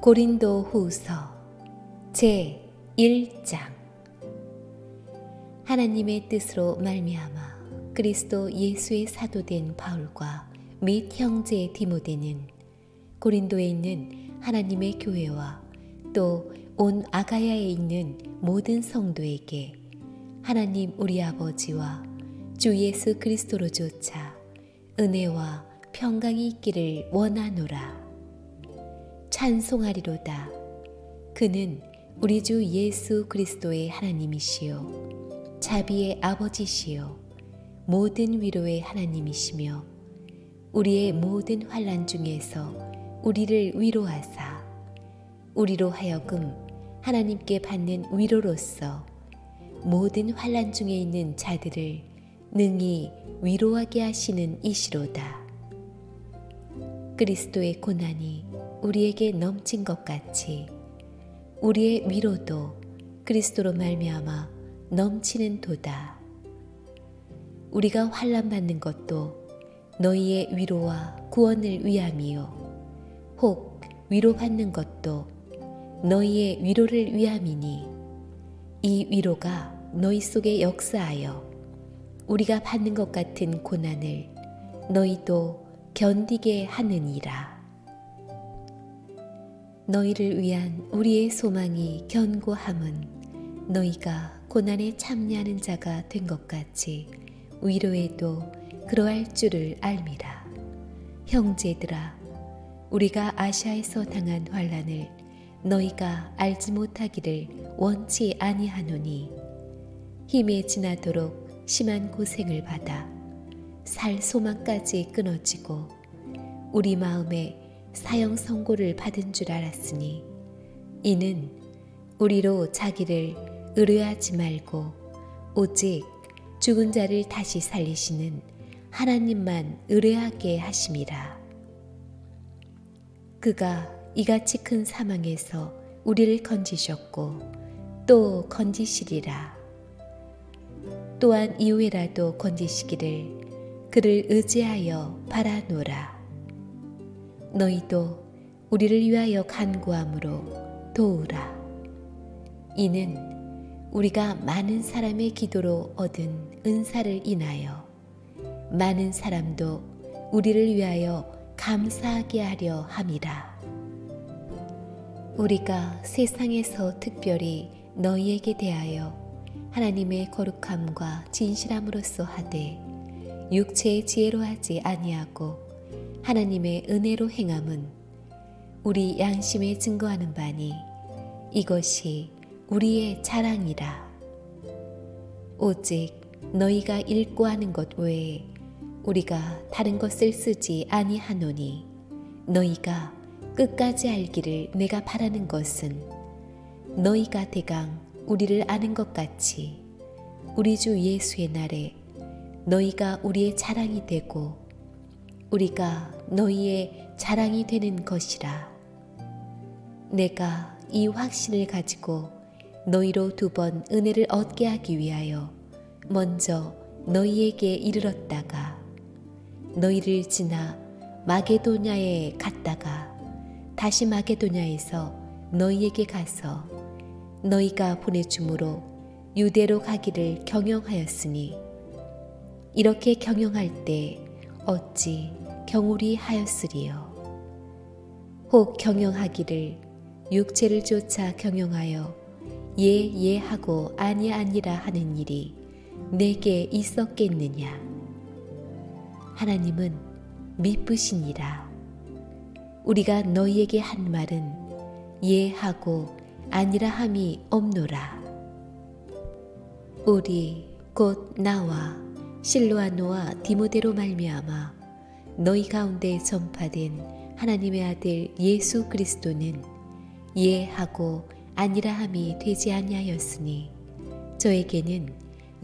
고린도 후서 제 1장. 하나님의 뜻으로 말미암아 그리스도 예수의 사도된 바울과 및 형제 디모데는 고린도에 있는 하나님의 교회와 또 온 아가야에 있는 모든 성도에게 하나님 우리 아버지와 주 예수 그리스도로조차 은혜와 평강이 있기를 원하노라. 찬송하리로다. 그는 우리 주 예수 그리스도의 하나님이시요 자비의 아버지시요 모든 위로의 하나님이시며 우리의 모든 환난 중에서 우리를 위로하사 우리로 하여금 하나님께 받는 위로로서 모든 환난 중에 있는 자들을 능히 위로하게 하시는 이시로다. 그리스도의 고난이 우리에게 넘친 것 같이 우리의 위로도 그리스도로 말미암아 넘치는 도다. 우리가 환난 받는 것도 너희의 위로와 구원을 위함이요 혹 위로받는 것도 너희의 위로를 위함이니 이 위로가 너희 속에 역사하여 우리가 받는 것 같은 고난을 너희도 견디게 하느니라. 너희를 위한 우리의 소망이 견고함은 너희가 고난에 참여하는 자가 된 것 같이 위로에도 그러할 줄을 알미라. 형제들아, 우리가 아시아에서 당한 환난을 너희가 알지 못하기를 원치 아니하노니 힘에 지나도록 심한 고생을 받아 살 소망까지 끊어지고 우리 마음에 사형 선고를 받은 줄 알았으니 이는 우리로 자기를 의뢰하지 말고 오직 죽은 자를 다시 살리시는 하나님만 의뢰하게 하심이라. 그가 이같이 큰 사망에서 우리를 건지셨고 또 건지시리라. 또한 이후에라도 건지시기를 그를 의지하여 바라노라. 너희도 우리를 위하여 간구함으로 도우라. 이는 우리가 많은 사람의 기도로 얻은 은사를 인하여 많은 사람도 우리를 위하여 감사하게 하려 함이라. 우리가 세상에서 특별히 너희에게 대하여 하나님의 거룩함과 진실함으로써 하되 육체의 지혜로 하지 아니하고 하나님의 은혜로 행함은 우리 양심에 증거하는 바니 이것이 우리의 자랑이라. 오직 너희가 읽고 하는 것 외에 우리가 다른 것을 쓰지 아니하노니 너희가 끝까지 알기를 내가 바라는 것은 너희가 대강 우리를 아는 것 같이 우리 주 예수의 날에 너희가 우리의 자랑이 되고 우리가 너희의 자랑이 되는 것이라. 내가 이 확신을 가지고 너희로 2번 은혜를 얻게 하기 위하여 먼저 너희에게 이르렀다가 너희를 지나 마게도냐에 갔다가 다시 마게도냐에서 너희에게 가서 너희가 보내줌으로 유대로 가기를 경영하였으니 이렇게 경영할 때 어찌 경홀히 하였으리요. 혹 경영하기를 육체를 쫓아 경영하여 예하고 아니라 하는 일이 내게 있었겠느냐. 하나님은 미쁘시니라. 우리가 너희에게 한 말은 예하고 아니라 함이 없노라. 우리 곧 나와 실로아노와 디모데로 말미암아 너희 가운데 전파된 하나님의 아들 예수 그리스도는 예하고 아니라 함이 되지 아니하였으니 저에게는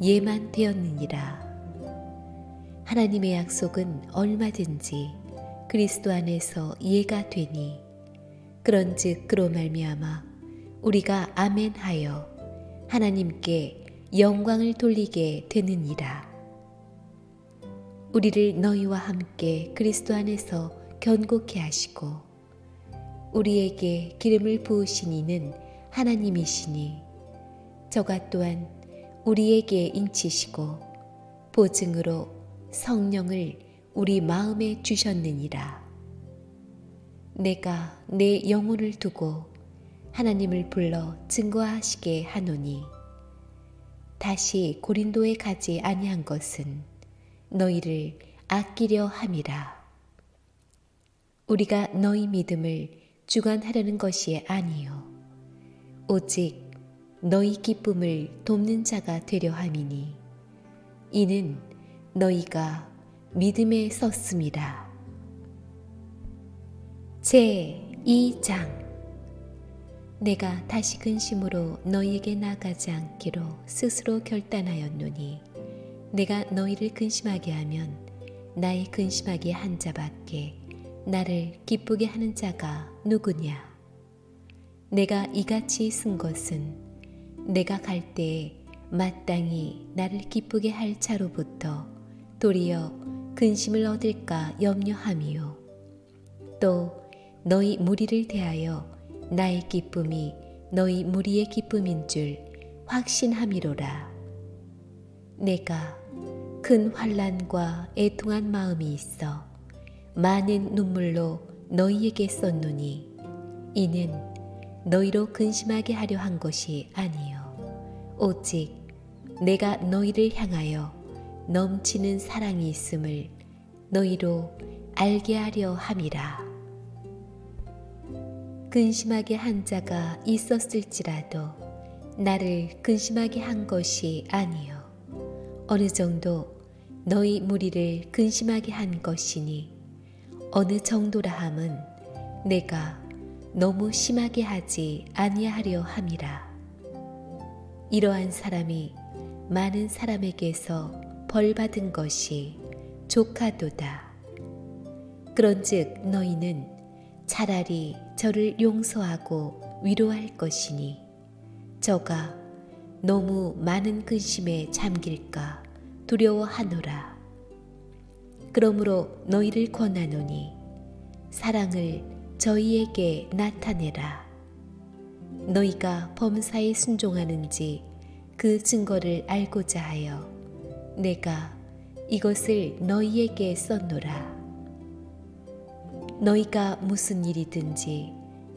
예만 되었느니라. 하나님의 약속은 얼마든지 그리스도 안에서 예가 되니 그런즉 그로 말미암아 우리가 아멘하여 하나님께 영광을 돌리게 되느니라. 우리를 너희와 함께 그리스도 안에서 견고케 하시고 우리에게 기름을 부으신 이는 하나님이시니 저가 또한 우리에게 인치시고 보증으로 성령을 우리 마음에 주셨느니라. 내가 내 영혼을 두고 하나님을 불러 증거하시게 하노니 다시 고린도에 가지 아니한 것은 너희를 아끼려 함이라. 우리가 너희 믿음을 주관하려는 것이 아니요 오직 너희 기쁨을 돕는 자가 되려 함이니 이는 너희가 믿음에 섰음이라. 제2장 내가 다시 근심으로 너희에게 나가지 않기로 스스로 결단하였노니 내가 너희를 근심하게 하면 나의 근심하기에 한 자밖에 나를 기쁘게 하는 자가 누구냐. 내가 이같이 쓴 것은 내가 갈 때에 마땅히 나를 기쁘게 할 자로부터 도리어 근심을 얻을까 염려함이요 또 너희 무리를 대하여 나의 기쁨이 너희 무리의 기쁨인 줄 확신함이로라. 내가 큰 환난과 애통한 마음이 있어 많은 눈물로 너희에게 썼노니 이는 너희로 근심하게 하려 한 것이 아니요 오직 내가 너희를 향하여 넘치는 사랑이 있음을 너희로 알게 하려 함이라. 근심하게 한 자가 있었을지라도 나를 근심하게 한 것이 아니요 어느 정도 너희 무리를 근심하게 한 것이니 어느 정도라 함은 내가 너무 심하게 하지 아니하려 함이라. 이러한 사람이 많은 사람에게서 벌받은 것이 조카도다. 그런즉 너희는 차라리 저를 용서하고 위로할 것이니 저가 너무 많은 근심에 잠길까 두려워하노라. 그러므로 너희를 권하노니 사랑을 저희에게 나타내라. 너희가 범사에 순종하는지 그 증거를 알고자 하여 내가 이것을 너희에게 썼노라. 너희가 무슨 일이든지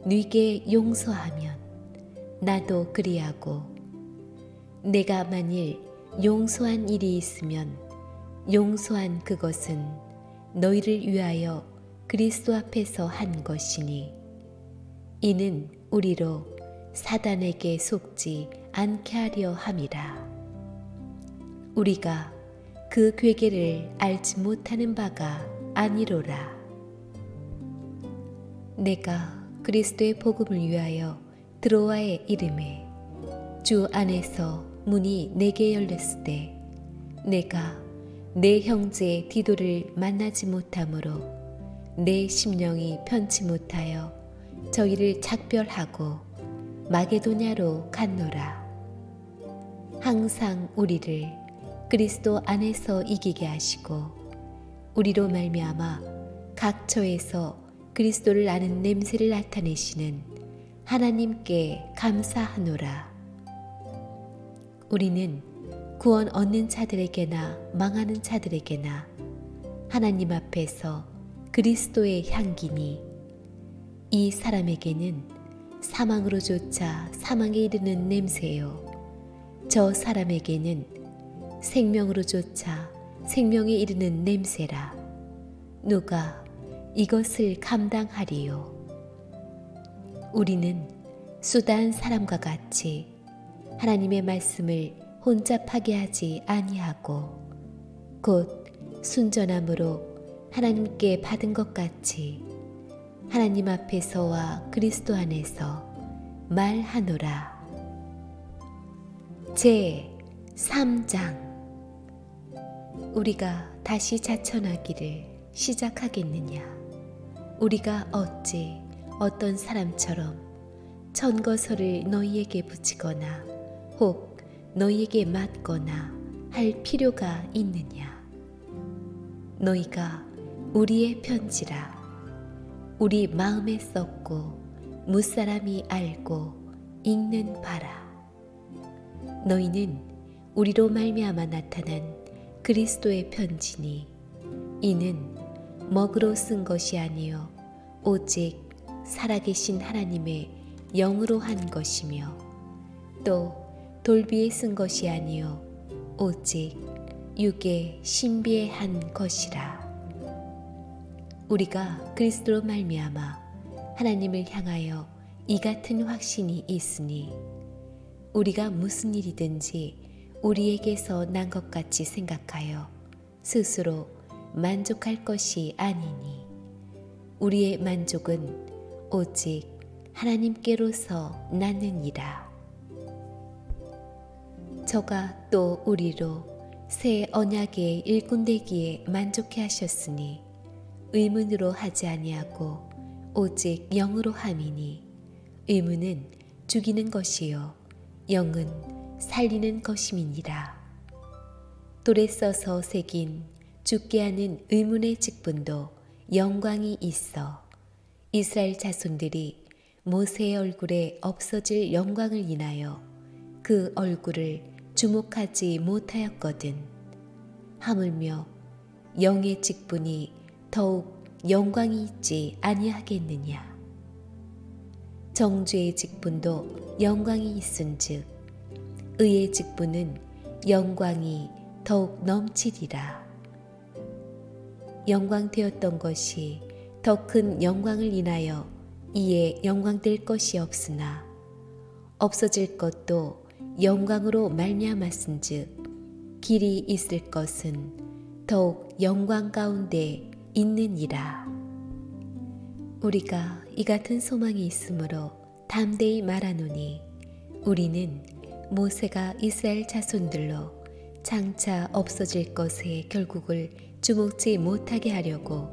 네게 용서하면 나도 그리하고 내가 만일 용서한 일이 있으면 용서한 그것은 너희를 위하여 그리스도 앞에서 한 것이니 이는 우리로 사단에게 속지 않게 하려 함이라. 우리가 그 괴계를 알지 못하는 바가 아니로라. 내가 그리스도의 복음을 위하여 드로아에 이름에 주 안에서 문이 내게 열렸을 때 내가 내 형제 디도를 만나지 못하므로 내 심령이 편치 못하여 저희를 작별하고 마게도냐로 갔노라. 항상 우리를 그리스도 안에서 이기게 하시고 우리로 말미암아 각처에서 그리스도를 아는 냄새를 나타내시는 하나님께 감사하노라. 우리는 구원 얻는 자들에게나 망하는 자들에게나 하나님 앞에서 그리스도의 향기니 이 사람에게는 사망으로조차 사망에 이르는 냄새요 저 사람에게는 생명으로조차 생명에 이르는 냄새라. 누가 이것을 감당하리요. 우리는 수다한 사람과 같이 하나님의 말씀을 혼잡하게 하지 아니하고 곧 순전함으로 하나님께 받은 것 같이 하나님 앞에서와 그리스도 안에서 말하노라. 제3장 우리가 다시 자천하기를 시작하겠느냐. 우리가 어찌 어떤 사람처럼 천거설을 너희에게 붙이거나 혹 너희에게 맞거나 할 필요가 있느냐. 너희가 우리의 편지라. 우리 마음에 썼고 무사람이 알고 읽는 바라. 너희는 우리로 말미암아 나타난 그리스도의 편지니 이는 먹으로 쓴 것이 아니요 오직 살아계신 하나님의 영으로 한 것이며 또 돌비에 쓴 것이 아니요 오직 육의 신비에 한 것이라. 우리가 그리스도로 말미암아 하나님을 향하여 이 같은 확신이 있으니 우리가 무슨 일이든지 우리에게서 난 것 같이 생각하여 스스로 만족할 것이 아니니 우리의 만족은 오직 하나님께로서 나느니라. 저가 또 우리로 새 언약의 일꾼되기에 만족해 하셨으니 의문으로 하지 아니하고 오직 영으로 함이니 의문은 죽이는 것이요 영은 살리는 것임이니라. 돌에 써서 새긴 죽게 하는 의문의 직분도 영광이 있어 이스라엘 자손들이 모세의 얼굴에 없어질 영광을 인하여 그 얼굴을 주목하지 못하였거든. 하물며 영의 직분이 더욱 영광이 있지 아니하겠느냐. 정죄의 직분도 영광이 있은즉 의의 직분은 영광이 더욱 넘치리라. 영광되었던 것이 더 큰 영광을 인하여 이에 영광될 것이 없으나 없어질 것도 영광으로 말미암았은즉 길이 있을 것은 더욱 영광 가운데 있느니라. 우리가 이 같은 소망이 있으므로 담대히 말하노니 우리는 모세가 이스라엘 자손들로 장차 없어질 것의 결국을 주목지 못하게 하려고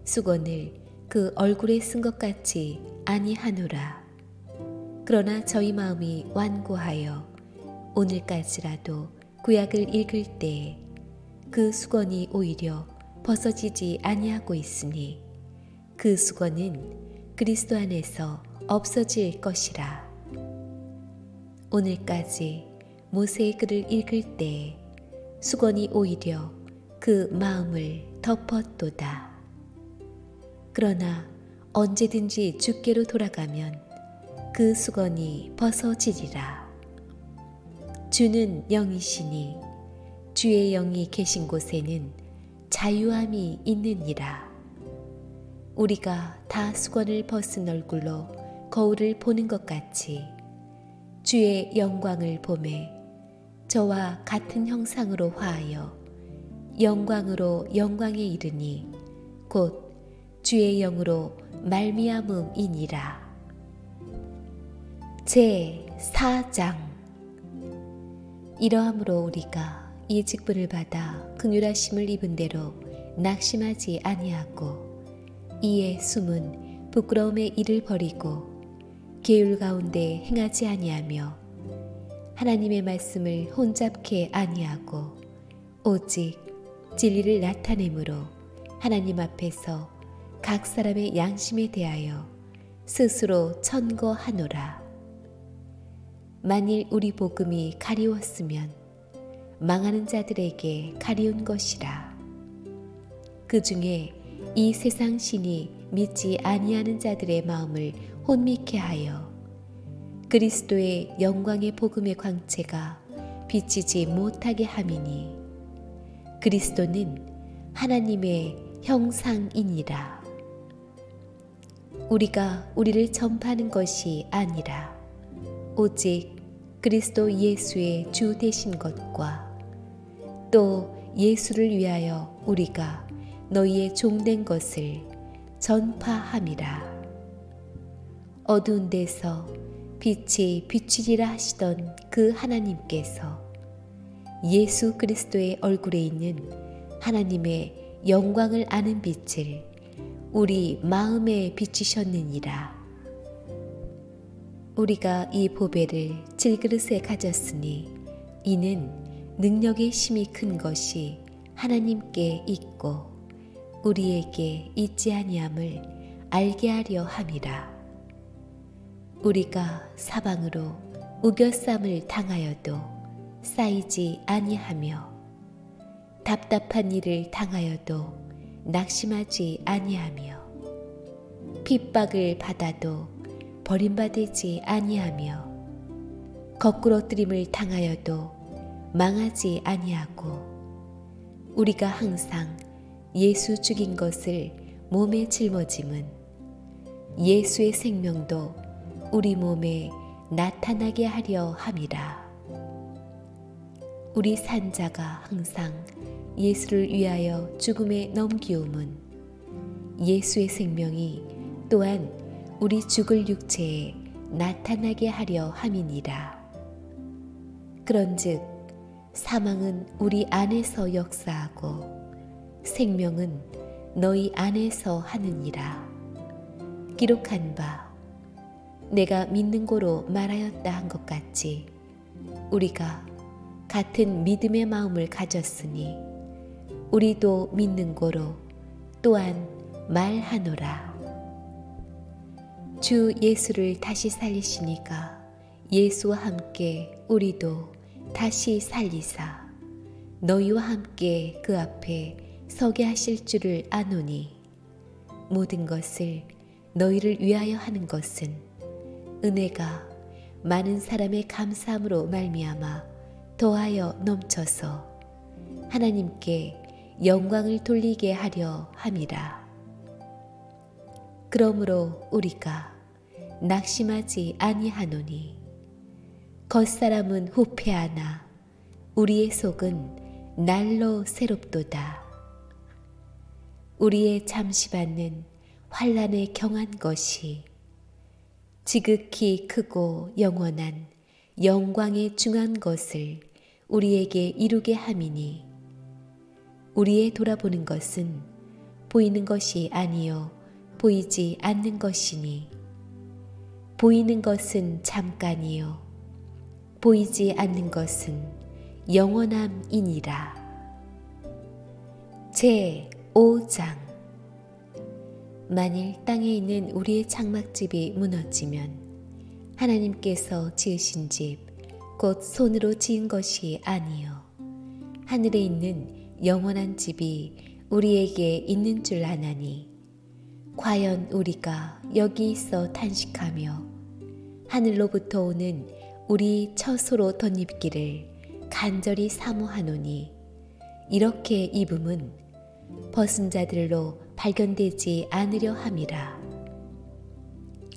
수건을 그 얼굴에 쓴 것 같이 아니하노라. 그러나 저희 마음이 완고하여 오늘까지라도 구약을 읽을 때에 그 수건이 오히려 벗어지지 아니하고 있으니 그 수건은 그리스도 안에서 없어질 것이라. 오늘까지 모세의 글을 읽을 때에 수건이 오히려 그 마음을 덮었도다. 그러나 언제든지 주께로 돌아가면 그 수건이 벗어지리라. 주는 영이시니 주의 영이 계신 곳에는 자유함이 있느니라. 우리가 다 수건을 벗은 얼굴로 거울을 보는 것 같이 주의 영광을 보매 저와 같은 형상으로 화하여 영광으로 영광에 이르니 곧 주의 영으로 말미암음이니라. 제4장. 이러함으로 우리가 이 직분을 받아 긍휼하심을 입은 대로 낙심하지 아니하고 이에 숨은 부끄러움의 일을 버리고 계율 가운데 행하지 아니하며 하나님의 말씀을 혼잡케 아니하고 오직 진리를 나타내므로 하나님 앞에서 각 사람의 양심에 대하여 스스로 천거하노라. 만일 우리 복음이 가리웠으면 망하는 자들에게 가리운 것이라. 그 중에 이 세상 신이 믿지 아니하는 자들의 마음을 혼미케 하여 그리스도의 영광의 복음의 광채가 비치지 못하게 함이니 그리스도는 하나님의 형상이니라. 우리가 우리를 전파하는 것이 아니라 오직 그리스도 예수의 주 되신 것과 또 예수를 위하여 우리가 너희의 종된 것을 전파함이라. 어두운 데서 빛이 비추리라 하시던 그 하나님께서 예수 그리스도의 얼굴에 있는 하나님의 영광을 아는 빛을 우리 마음에 비추셨느니라. 우리가 이 보배를 질그릇에 가졌으니 이는 능력의 힘이 큰 것이 하나님께 있고 우리에게 있지 아니함을 알게 하려 함이라. 우리가 사방으로 우겨쌈을 당하여도 쌓이지 아니하며 답답한 일을 당하여도 낙심하지 아니하며 핍박을 받아도 버림받지 아니하며 거꾸러뜨림을 당하여도 망하지 아니하고 우리가 항상 예수 죽인 것을 몸에 짊어짐은 예수의 생명도 우리 몸에 나타나게 하려 함이라. 우리 산자가 항상 예수를 위하여 죽음에 넘기움은 예수의 생명이 또한 우리 죽을 육체에 나타나게 하려 함이니라. 그런즉 사망은 우리 안에서 역사하고 생명은 너희 안에서 하느니라. 기록한 바 내가 믿는 고로 말하였다 한 것 같이 우리가 같은 믿음의 마음을 가졌으니 우리도 믿는 고로 또한 말하노라. 주 예수를 다시 살리시니까 예수와 함께 우리도 다시 살리사 너희와 함께 그 앞에 서게 하실 줄을 아노니 모든 것을 너희를 위하여 하는 것은 은혜가 많은 사람의 감사함으로 말미암아 더하여 넘쳐서 하나님께 영광을 돌리게 하려 함이라. 그러므로 우리가 낙심하지 아니하노니 겉사람은 후패하나 우리의 속은 날로 새롭도다. 우리의 잠시받는 환난에 경한 것이 지극히 크고 영원한 영광에 중한 것을 우리에게 이루게 함이니 우리의 돌아보는 것은 보이는 것이 아니요 보이지 않는 것이니 보이는 것은 잠깐이요 보이지 않는 것은 영원함이니라. 제5장 만일 땅에 있는 우리의 장막집이 무너지면 하나님께서 지으신 집 곧 손으로 지은 것이 아니요 하늘에 있는 영원한 집이 우리에게 있는 줄 아나니 과연 우리가 여기 있어 탄식하며 하늘로부터 오는 우리 처소로 덧입기를 간절히 사모하노니 이렇게 입음은 벗은 자들로 발견되지 않으려 함이라.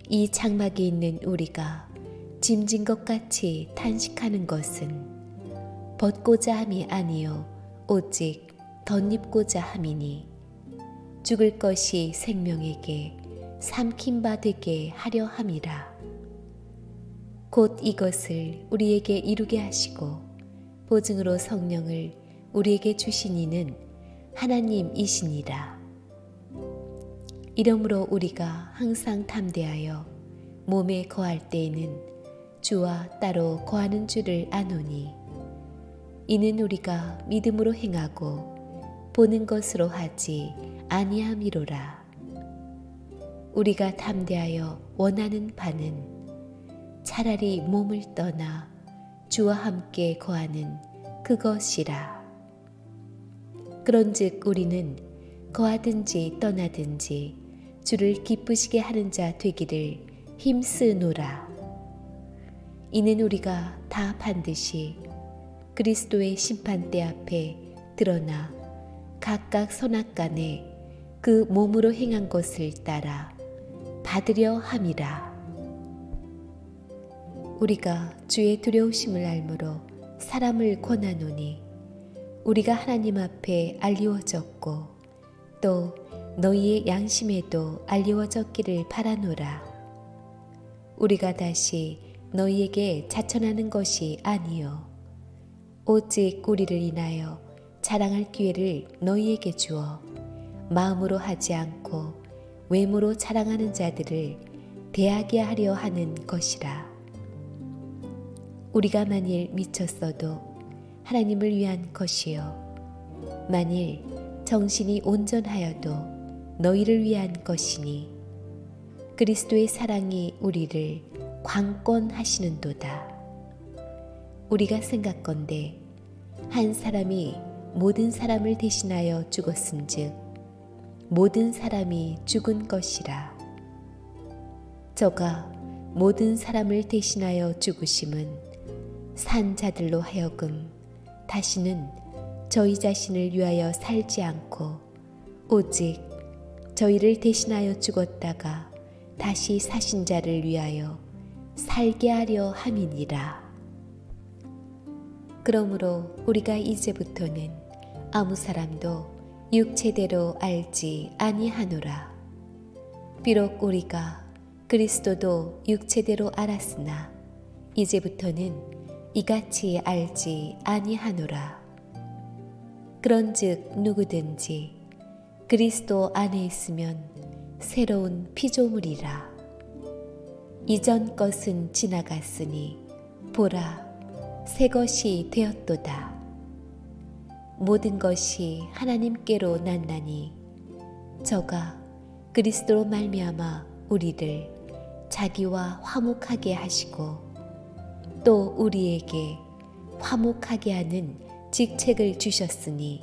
이 장막에 있는 우리가 짐진 것 같이 탄식하는 것은 벗고자 함이 아니요 오직 덧입고자 함이니 죽을 것이 생명에게 삼킨 바 되게 하려 함이라. 곧 이것을 우리에게 이루게 하시고 보증으로 성령을 우리에게 주신 이는 하나님이시니라. 이러므로 우리가 항상 담대하여 몸에 거할 때에는 주와 따로 거하는 줄을 아노니 이는 우리가 믿음으로 행하고 보는 것으로 하지 아니함이로라. 우리가 담대하여 원하는 바는 차라리 몸을 떠나 주와 함께 거하는 그것이라. 그런즉 우리는 거하든지 떠나든지 주를 기쁘시게 하는 자 되기를 힘쓰노라. 이는 우리가 다 반드시 그리스도의 심판대 앞에 드러나 각각 선악간에 그 몸으로 행한 것을 따라 받으려 함이라. 우리가 주의 두려우심을 알므로 사람을 권하노니 우리가 하나님 앞에 알리워졌고 또 너희의 양심에도 알리워졌기를 바라노라. 우리가 다시 너희에게 자천하는 것이 아니요 오직 우리를 인하여 자랑할 기회를 너희에게 주어 마음으로 하지 않고 외모로 자랑하는 자들을 대하게 하려 하는 것이라. 우리가 만일 미쳤어도 하나님을 위한 것이요 만일 정신이 온전하여도 너희를 위한 것이니 그리스도의 사랑이 우리를 관건하시는도다. 우리가 생각건대 한 사람이 모든 사람을 대신하여 죽었은즉 모든 사람이 죽은 것이라. 저가 모든 사람을 대신하여 죽으심은 산 자들로 하여금 다시는 저희 자신을 위하여 살지 않고 오직 저희를 대신하여 죽었다가 다시 사신 자를 위하여 살게 하려 함이니라. 그러므로 우리가 이제부터는 아무 사람도 육체대로 알지 아니하노라. 비록 우리가 그리스도도 육체대로 알았으나 이제부터는 이같이 알지 아니하노라. 그런즉 누구든지 그리스도 안에 있으면 새로운 피조물이라. 이전 것은 지나갔으니 보라 새 것이 되었도다. 모든 것이 하나님께로 났나니 저가 그리스도로 말미암아 우리를 자기와 화목하게 하시고 또 우리에게 화목하게 하는 직책을 주셨으니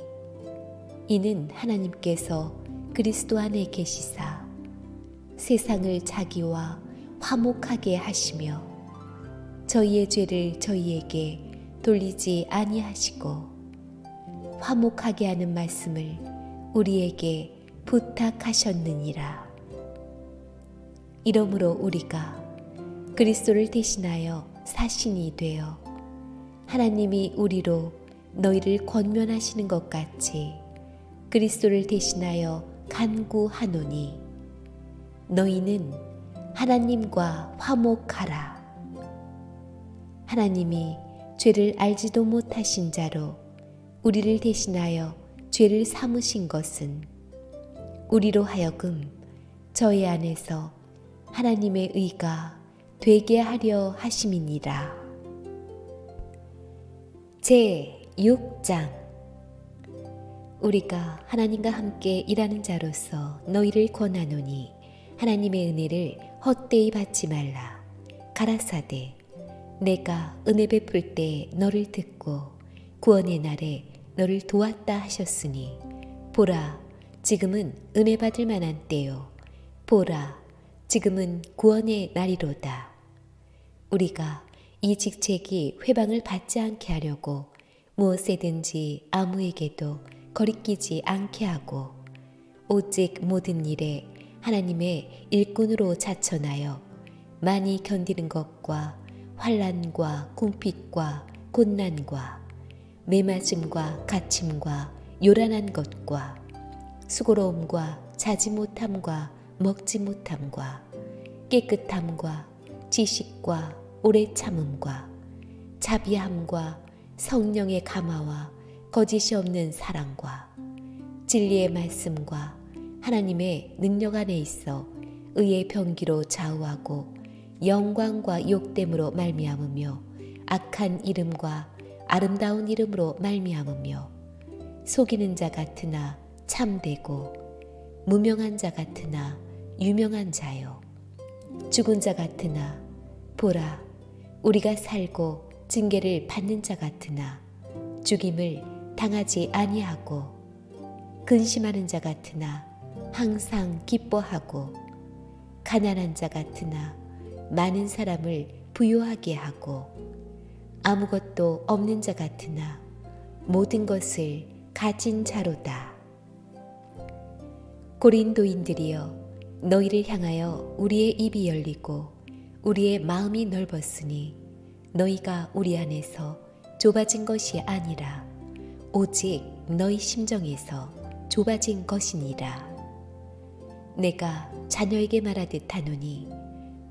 이는 하나님께서 그리스도 안에 계시사 세상을 자기와 화목하게 하시며 저희의 죄를 저희에게 돌리지 아니하시고 화목하게 하는 말씀을 우리에게 부탁하셨느니라. 이러므로 우리가 그리스도를 대신하여 사신이 되어 하나님이 우리로 너희를 권면하시는 것 같이 그리스도를 대신하여 간구하노니 너희는 하나님과 화목하라. 하나님이 죄를 알지도 못하신 자로 우리를 대신하여 죄를 삼으신 것은 우리로 하여금 저희 안에서 하나님의 의가 되게 하려 하심이니라. 제6장 우리가 하나님과 함께 일하는 자로서 너희를 권하노니 하나님의 은혜를 헛되이 받지 말라. 가라사대 내가 은혜 베풀 때 너를 듣고 구원의 날에 너를 도왔다 하셨으니 보라 지금은 은혜 받을 만한 때요 보라 지금은 구원의 날이로다. 우리가 이 직책이 회방을 받지 않게 하려고 무엇에든지 아무에게도 거리끼지 않게 하고 오직 모든 일에 하나님의 일꾼으로 자천하여 많이 견디는 것과 환난과 궁핍과 곤난과 매맞음과 갇힘과 요란한 것과 수고로움과 자지 못함과 먹지 못함과 깨끗함과 지식과 오래 참음과 자비함과 성령의 감화와 거짓이 없는 사랑과 진리의 말씀과 하나님의 능력 안에 있어 의의 병기로 좌우하고 영광과 욕됨으로 말미암으며 악한 이름과 아름다운 이름으로 말미암으며 속이는 자 같으나 참되고 무명한 자 같으나 유명한 자요 죽은 자 같으나 보라 우리가 살고 징계를 받는 자 같으나 죽임을 당하지 아니하고 근심하는 자 같으나 항상 기뻐하고 가난한 자 같으나 많은 사람을 부유하게 하고 아무것도 없는 자 같으나 모든 것을 가진 자로다. 고린도인들이여 너희를 향하여 우리의 입이 열리고 우리의 마음이 넓었으니 너희가 우리 안에서 좁아진 것이 아니라 오직 너희 심정에서 좁아진 것이니라. 내가 자녀에게 말하듯 하노니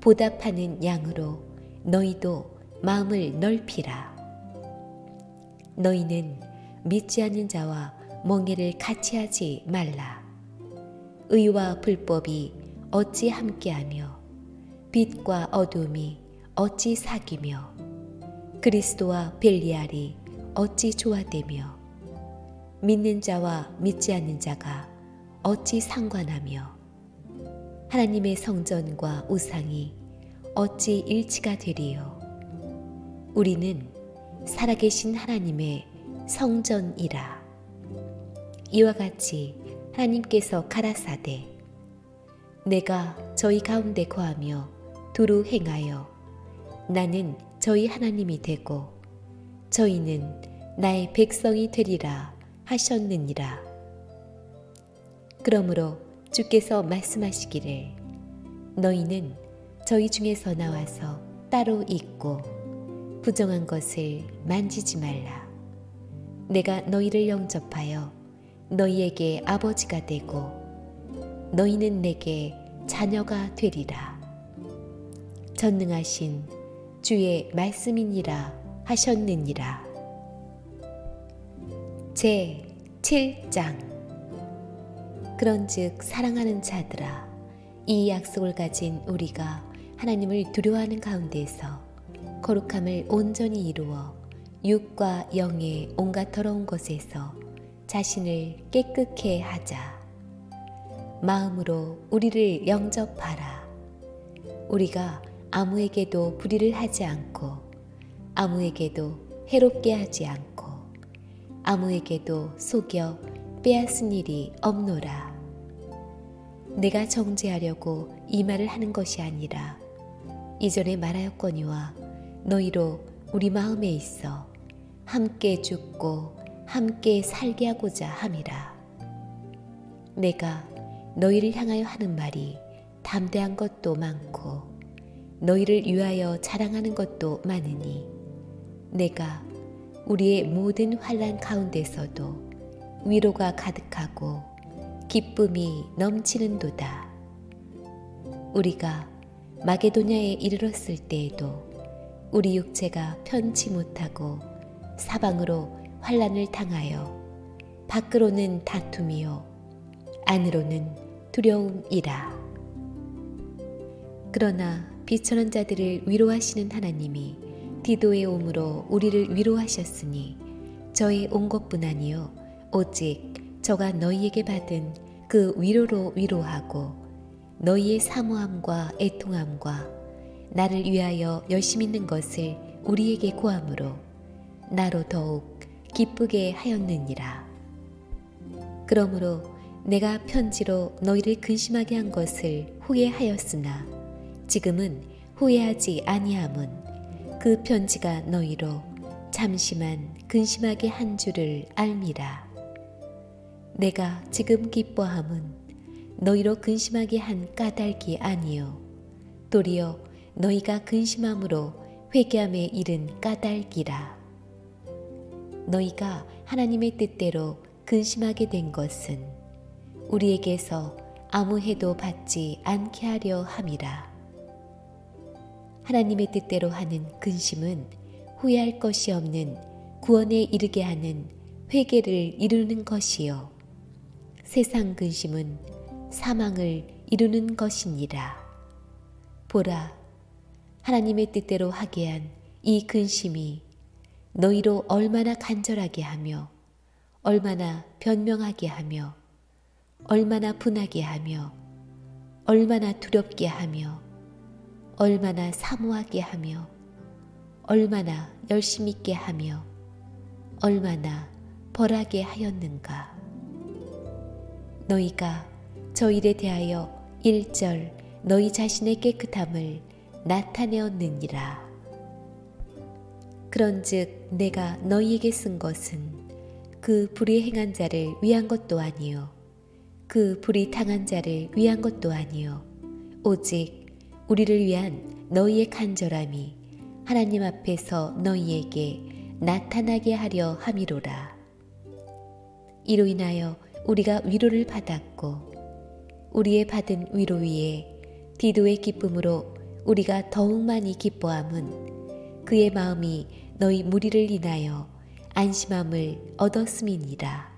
보답하는 양으로 너희도 마음을 넓히라. 너희는 믿지 않는 자와 멍에를 같이 하지 말라. 의와 불법이 어찌 함께하며 빛과 어둠이 어찌 사귀며 그리스도와 벨리알이 어찌 조화되며 믿는 자와 믿지 않는 자가 어찌 상관하며 하나님의 성전과 우상이 어찌 일치가 되리요? 우리는 살아계신 하나님의 성전이라. 이와 같이 하나님께서 가라사대 내가 저희 가운데 거하며 두루 행하여 나는 저희 하나님이 되고 저희는 나의 백성이 되리라 하셨느니라. 그러므로 주께서 말씀하시기를 너희는 저희 중에서 나와서 따로 있고 부정한 것을 만지지 말라. 내가 너희를 영접하여 너희에게 아버지가 되고 너희는 내게 자녀가 되리라. 전능하신 주의 말씀이니라 하셨느니라. 제 7장. 그런즉 사랑하는 자들아, 이 약속을 가진 우리가 하나님을 두려워하는 가운데서 거룩함을 온전히 이루어 육과 영의 온갖 더러운 것에서 자신을 깨끗게 하자. 마음으로 우리를 영접하라. 우리가 아무에게도 불의를 하지 않고 아무에게도 해롭게 하지 않고 아무에게도 속여 빼앗은 일이 없노라. 내가 정죄하려고 이 말을 하는 것이 아니라 이전에 말하였거니와 너희로 우리 마음에 있어 함께 죽고 함께 살게 하고자 함이라. 내가 너희를 향하여 하는 말이 담대한 것도 많고 너희를 위하여 자랑하는 것도 많으니 내가 우리의 모든 환난 가운데서도 위로가 가득하고 기쁨이 넘치는도다. 우리가 마게도냐에 이르렀을 때에도 우리 육체가 편치 못하고 사방으로 환난을 당하여 밖으로는 다툼이요 안으로는 두려움이라. 그러나 비천한 자들을 위로하시는 하나님이 디도의 옴으로 우리를 위로하셨으니 저의 온 것뿐 아니요 오직 저가 너희에게 받은 그 위로로 위로하고 너희의 사모함과 애통함과 나를 위하여 열심히 있는 것을 우리에게 고함으로 나로 더욱 기쁘게 하였느니라. 그러므로 내가 편지로 너희를 근심하게 한 것을 후회하였으나 지금은 후회하지 아니함은 그 편지가 너희로 잠시만 근심하게 한 줄을 알미라. 내가 지금 기뻐함은 너희로 근심하게 한 까닭이 아니요 도리어 너희가 근심함으로 회개함에 이른 까닭이라. 너희가 하나님의 뜻대로 근심하게 된 것은 우리에게서 아무 해도 받지 않게 하려 함이라. 하나님의 뜻대로 하는 근심은 후회할 것이 없는 구원에 이르게 하는 회개를 이루는 것이요 세상 근심은 사망을 이루는 것이니라. 보라, 하나님의 뜻대로 하게 한 이 근심이 너희로 얼마나 간절하게 하며 얼마나 변명하게 하며 얼마나 분하게 하며 얼마나 두렵게 하며 얼마나 사모하게 하며 얼마나 열심 있게 하며 얼마나 벌하게 하였는가. 너희가 저 일에 대하여 일절 너희 자신의 깨끗함을 나타내었느니라. 그런즉 내가 너희에게 쓴 것은 그 불의 행한 자를 위한 것도 아니요 그 불이 당한 자를 위한 것도 아니요 오직 우리를 위한 너희의 간절함이 하나님 앞에서 너희에게 나타나게 하려 함이로라. 이로 인하여 우리가 위로를 받았고 우리의 받은 위로 위에 디도의 기쁨으로 우리가 더욱 많이 기뻐함은 그의 마음이 너희 무리를 인하여 안심함을 얻었음이니라.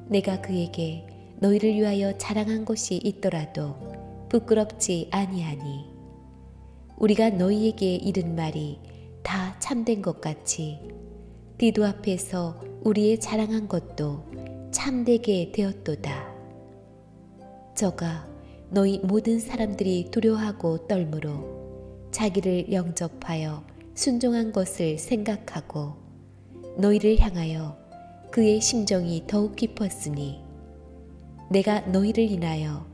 내가 그에게 너희를 위하여 자랑한 것이 있더라도 부끄럽지 아니하니 우리가 너희에게 이른 말이 다 참된 것 같이 디도 앞에서 우리의 자랑한 것도 참되게 되었도다. 저가 너희 모든 사람들이 두려워하고 떨므로 자기를 영접하여 순종한 것을 생각하고 너희를 향하여 그의 심정이 더욱 깊었으니 내가 너희를 인하여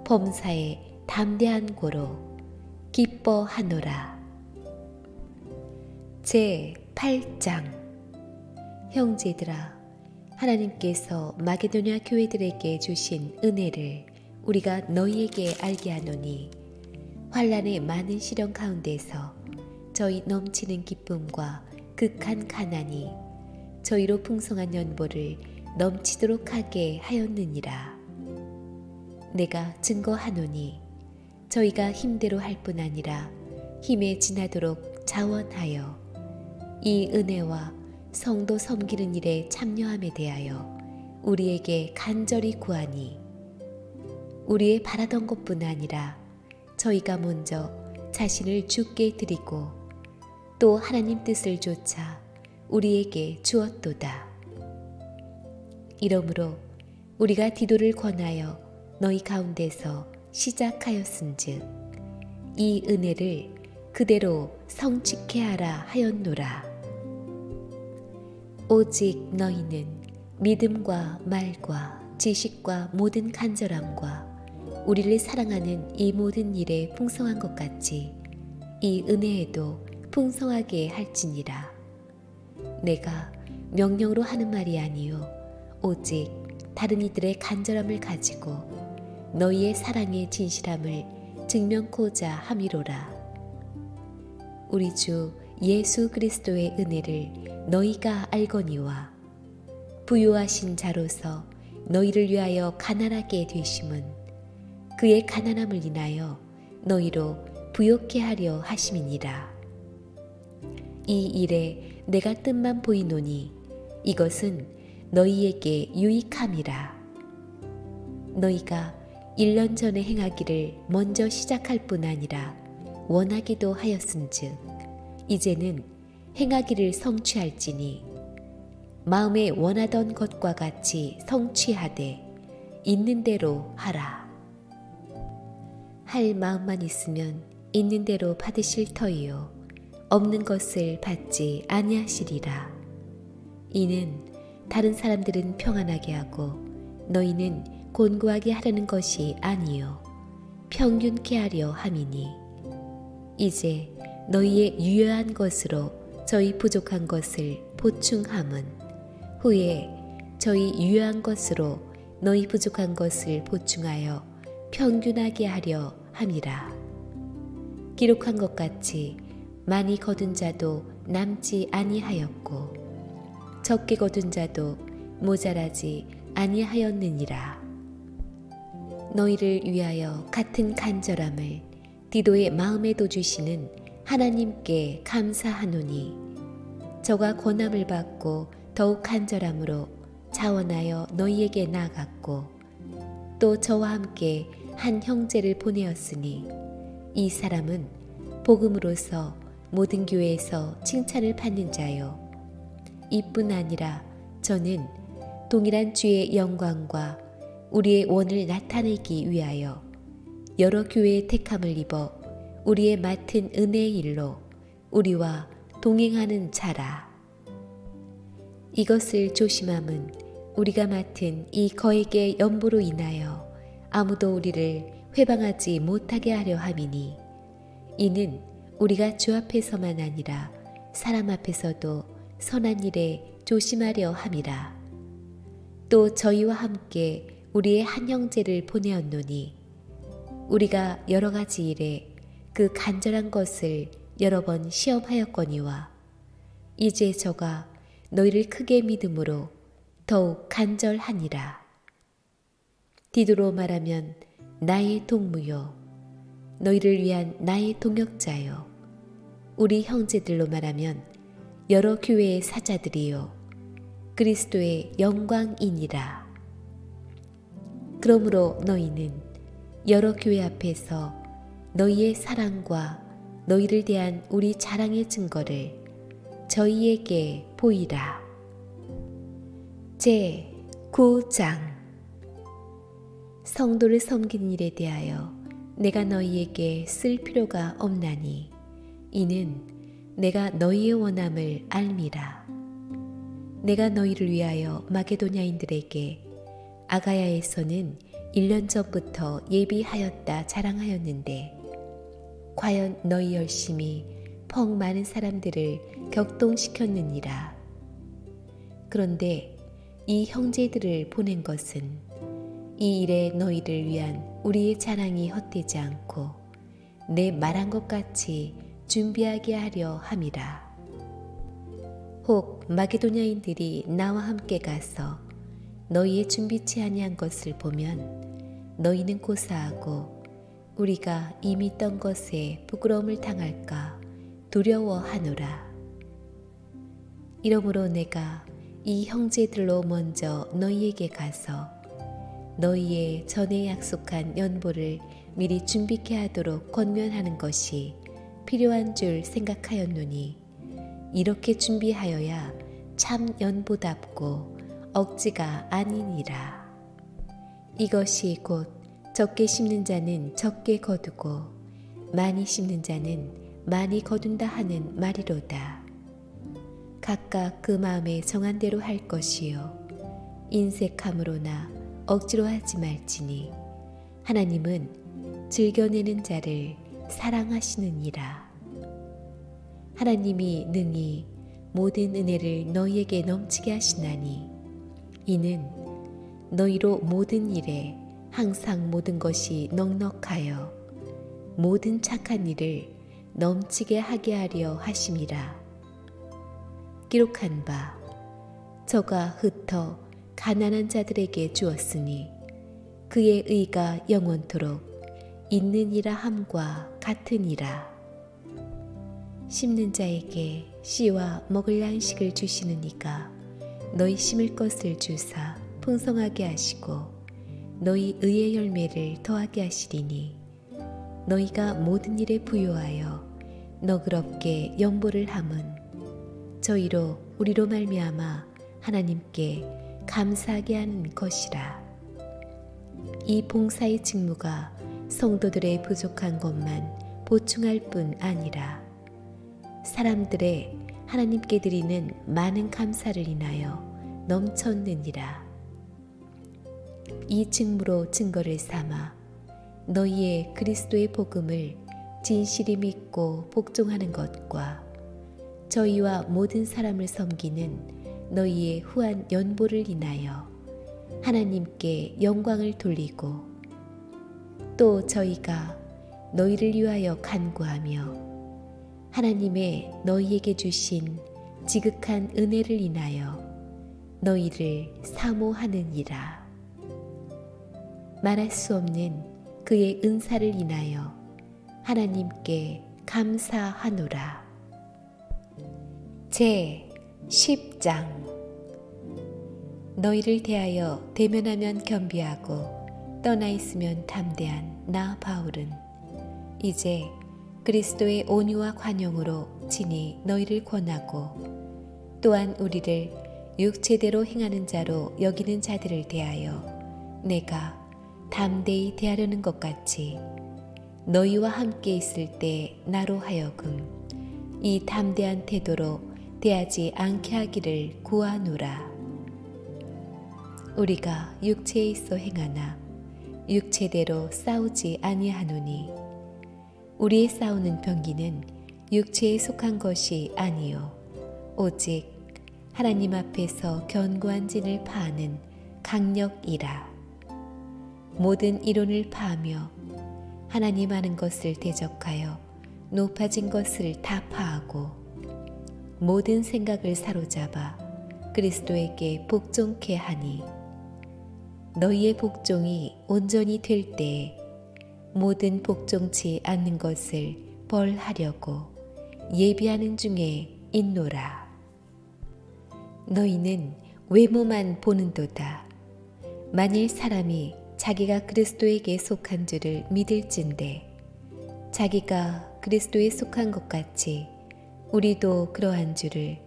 범사에 담대한 고로 기뻐하노라. 제 8장. 형제들아, 하나님께서 마게도냐 교회들에게 주신 은혜를 우리가 너희에게 알게 하노니 환난의 많은 시련 가운데서 저희 넘치는 기쁨과 극한 가난이 저희로 풍성한 연보를 넘치도록 하게 하였느니라. 내가 증거하노니 저희가 힘대로 할 뿐 아니라 힘에 지나도록 자원하여 이 은혜와 성도 섬기는 일에 참여함에 대하여 우리에게 간절히 구하니 우리의 바라던 것뿐 아니라 저희가 먼저 자신을 주께 드리고 또 하나님 뜻을 좇아 우리에게 주었도다. 이러므로 우리가 디도를 권하여 너희 가운데서 시작하였은즉 이 은혜를 그대로 성취케 하라 하였노라. 오직 너희는 믿음과 말과 지식과 모든 간절함과 우리를 사랑하는 이 모든 일에 풍성한 것 같이 이 은혜에도 풍성하게 할지니라. 내가 명령으로 하는 말이 아니요 오직 다른 이들의 간절함을 가지고 너희의 사랑의 진실함을 증명코자 함이로라. 우리 주 예수 그리스도의 은혜를 너희가 알거니와 부요하신 자로서 너희를 위하여 가난하게 되심은 그의 가난함을 인하여 너희로 부욕케 하려 하심이니라. 이 일에 내가 뜻만 보이노니 이것은 너희에게 유익함이라. 너희가 1년 전에 행하기를 먼저 시작할 뿐 아니라 원하기도 하였은즉 이제는 행하기를 성취할지니 마음에 원하던 것과 같이 성취하되 있는 대로 하라. 할 마음만 있으면 있는 대로 받으실 터이요 없는 것을 받지 아니하시리라. 이는 다른 사람들은 평안하게 하고 너희는 곤고하게 하려는 것이 아니요 평균케 하려 함이니 이제 너희의 유효한 것으로 저희 부족한 것을 보충함은 후에 저희 유효한 것으로 너희 부족한 것을 보충하여 평균하게 하려 함이라. 기록한 것 같이 많이 거둔 자도 남지 아니하였고 적게 거둔 자도 모자라지 아니하였느니라. 너희를 위하여 같은 간절함을 디도의 마음에도 주시는 하나님께 감사하노니 저가 권함을 받고 더욱 간절함으로 자원하여 너희에게 나아갔고 또 저와 함께 한 형제를 보내었으니 이 사람은 복음으로서 모든 교회에서 칭찬을 받는 자요 이뿐 아니라 저는 동일한 주의 영광과 우리의 원을 나타내기 위하여 여러 교회의 택함을 입어 우리의 맡은 은혜의 일로 우리와 동행하는 자라. 이것을 조심함은 우리가 맡은 이 거액의 연보로 인하여 아무도 우리를 회방하지 못하게 하려 함이니 이는 우리가 주 앞에서만 아니라 사람 앞에서도 선한 일에 조심하려 함이라. 또 저희와 함께 우리의 한 형제를 보내었노니 우리가 여러 가지 일에 그 간절한 것을 여러 번 시험하였거니와 이제 저가 너희를 크게 믿음으로 더욱 간절하니라. 디도로 말하면 나의 동무요 너희를 위한 나의 동역자요 우리 형제들로 말하면 여러 교회의 사자들이요 그리스도의 영광이니라. 그러므로 너희는 여러 교회 앞에서 너희의 사랑과 너희를 대한 우리 자랑의 증거를 저희에게 보이라. 제 9장. 성도를 섬기는 일에 대하여 내가 너희에게 쓸 필요가 없나니 이는 내가 너희의 원함을 알미라. 내가 너희를 위하여 마게도냐인들에게 아가야에서는 1년 전부터 예비하였다 자랑하였는데 과연 너희 열심히 퍽 많은 사람들을 격동시켰느니라. 그런데 이 형제들을 보낸 것은 이 일에 너희를 위한 우리의 자랑이 헛되지 않고 내 말한 것 같이 준비하게 하려 함이라. 혹 마게도냐인들이 나와 함께 가서 너희의 준비치 아니한 것을 보면 너희는 고사하고 우리가 이미 떤 것에 부끄러움을 당할까 두려워하노라. 이러므로 내가 이 형제들로 먼저 너희에게 가서 너희의 전에 약속한 연보를 미리 준비케 하도록 권면하는 것이 필요한 줄 생각하였노니 이렇게 준비하여야 참 연보답고 억지가 아니니라. 이것이 곧 적게 심는 자는 적게 거두고 많이 심는 자는 많이 거둔다 하는 말이로다. 각각 그 마음에 정한 대로 할 것이요 인색함으로나 억지로 하지 말지니 하나님은 즐겨내는 자를 사랑하시느니라. 하나님이 능히 모든 은혜를 너희에게 넘치게 하시나니 이는 너희로 모든 일에 항상 모든 것이 넉넉하여 모든 착한 일을 넘치게 하게 하려 하심이라. 기록한 바 저가 흩어 가난한 자들에게 주었으니 그의 의가 영원토록 있느니라 함과 같으니라. 심는 자에게 씨와 먹을 양식을 주시는 이가 너희 심을 것을 주사 풍성하게 하시고 너희 의의 열매를 더하게 하시리니 너희가 모든 일에 부요하여 너그럽게 연보를 함은 저희로 우리로 말미암아 하나님께 감사하게 하는 것이라. 이 봉사의 직무가 성도들의 부족한 것만 보충할 뿐 아니라 사람들의 하나님께 드리는 많은 감사를 인하여 넘쳤느니라. 이 직무로 증거를 삼아 너희의 그리스도의 복음을 진실히 믿고 복종하는 것과 저희와 모든 사람을 섬기는 너희의 후한 연보를 인하여 하나님께 영광을 돌리고 또 저희가 너희를 위하여 간구하며 하나님의 너희에게 주신 지극한 은혜를 인하여 너희를 사모하느니라. 말할 수 없는 그의 은사를 인하여 하나님께 감사하노라. 제 10장. 너희를 대하여 대면하면 겸비하고 떠나 있으면 담대한 나 바울은 이제 그리스도의 온유와 관용으로 친히 너희를 권하고 또한 우리를 육체대로 행하는 자로 여기는 자들을 대하여 내가 담대히 대하려는 것 같이 너희와 함께 있을 때 나로 하여금 이 담대한 태도로 대하지 않게 하기를 구하노라. 우리가 육체에 있어 행하나 육체대로 싸우지 아니하노니 우리의 싸우는 병기는 육체에 속한 것이 아니요 오직 하나님 앞에서 견고한 진을 파하는 강력이라. 모든 이론을 파하며 하나님 아는 것을 대적하여 높아진 것을 다 파하고 모든 생각을 사로잡아 그리스도에게 복종케 하니 너희의 복종이 온전히 될 때에 모든 복종치 않는 것을 벌하려고 예비하는 중에 있노라. 너희는 외모만 보는도다. 만일 사람이 자기가 그리스도에게 속한 줄을 믿을진대 자기가 그리스도에 속한 것 같이 우리도 그러한 줄을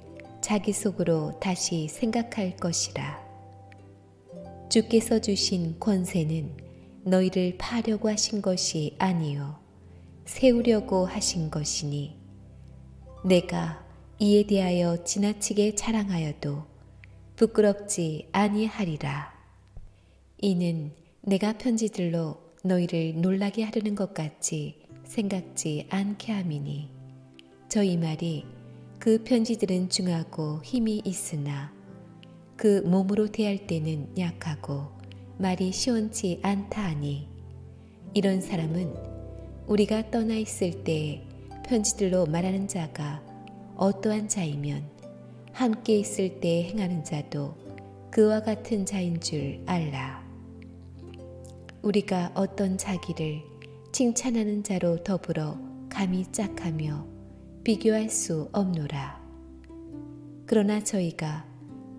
자기 속으로 다시 생각할 것이라. 주께서 주신 권세는 너희를 파려고 하신 것이 아니요 세우려고 하신 것이니 내가 이에 대하여 지나치게 자랑하여도 부끄럽지 아니하리라. 이는 내가 편지들로 너희를 놀라게 하려는 것 같이 생각지 않게 함이니 저희 말이 그 편지들은 중하고 힘이 있으나 그 몸으로 대할 때는 약하고 말이 시원치 않다 하니 이런 사람은 우리가 떠나 있을 때 편지들로 말하는 자가 어떠한 자이면 함께 있을 때 행하는 자도 그와 같은 자인 줄 알라. 우리가 어떤 자기를 칭찬하는 자로 더불어 감히 짝하며 비교할 수 없노라. 그러나 저희가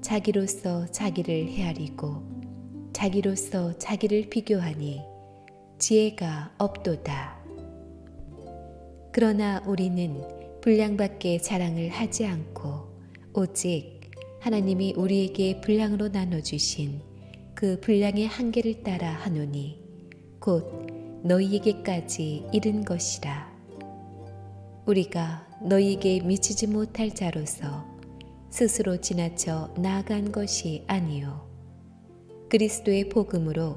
자기로서 자기를 헤아리고 자기로서 자기를 비교하니 지혜가 없도다. 그러나 우리는 분량밖에 자랑을 하지 않고 오직 하나님이 우리에게 분량으로 나눠주신 그 분량의 한계를 따라 하노니 곧 너희에게까지 이른 것이라. 우리가 너희에게 미치지 못할 자로서 스스로 지나쳐 나아간 것이 아니요 그리스도의 복음으로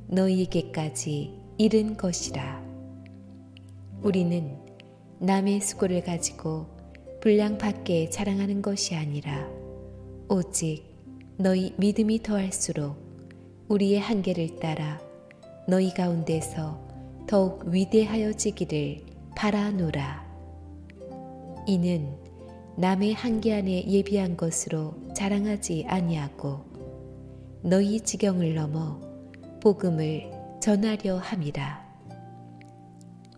너희에게까지 이른 것이라. 우리는 남의 수고를 가지고 분량 밖에 자랑하는 것이 아니라 오직 너희 믿음이 더할수록 우리의 한계를 따라 너희 가운데서 더욱 위대하여지기를 바라노라. 이는 남의 한계 안에 예비한 것으로 자랑하지 아니하고 너희 지경을 넘어 복음을 전하려 함이라.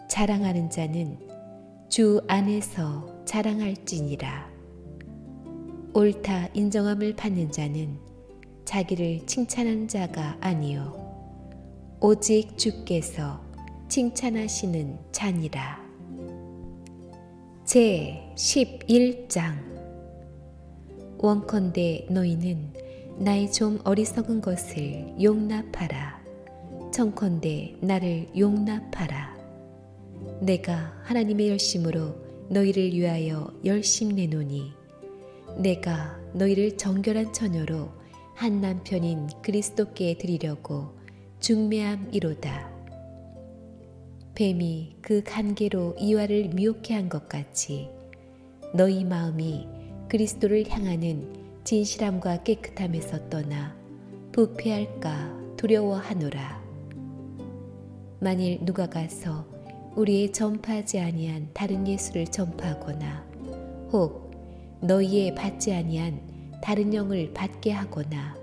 자랑하는 자는 주 안에서 자랑할지니라. 옳다 인정함을 받는 자는 자기를 칭찬한 자가 아니요 오직 주께서 칭찬하시는 자니라. 제 11장. 원컨대 너희는 나의 좀 어리석은 것을 용납하라. 청컨대 나를 용납하라. 내가 하나님의 열심으로 너희를 위하여 열심 내노니 내가 너희를 정결한 처녀로 한 남편인 그리스도께 드리려고 중매함이로다. 뱀이 그 간계로 이와를 미혹해 한 것 같이 너희 마음이 그리스도를 향하는 진실함과 깨끗함에서 떠나 부패할까 두려워하노라. 만일 누가 가서 우리의 전파하지 아니한 다른 예수를 전파하거나 혹 너희의 받지 아니한 다른 영을 받게 하거나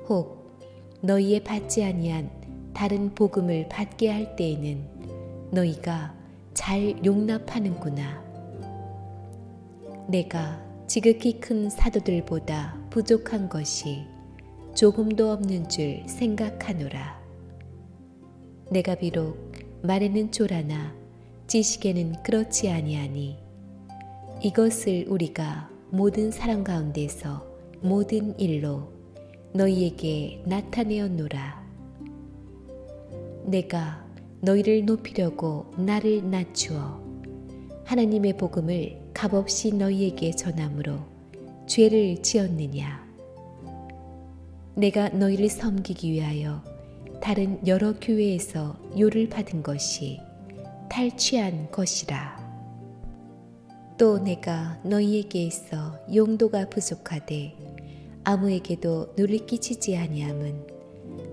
혹 너희의 받지 아니한 다른 복음을 받게 할 때에는 너희가 잘 용납하는구나. 내가 지극히 큰 사도들보다 부족한 것이 조금도 없는 줄 생각하노라. 내가 비록 말에는 졸하나 지식에는 그렇지 아니하니 이것을 우리가 모든 사람 가운데서 모든 일로 너희에게 나타내었노라. 내가 너희를 높이려고 나를 낮추어 하나님의 복음을 값없이 너희에게 전함으로 죄를 지었느냐. 내가 너희를 섬기기 위하여 다른 여러 교회에서 요를 받은 것이 탈취한 것이라. 또 내가 너희에게 있어 용도가 부족하되 아무에게도 누를 끼치지 아니함은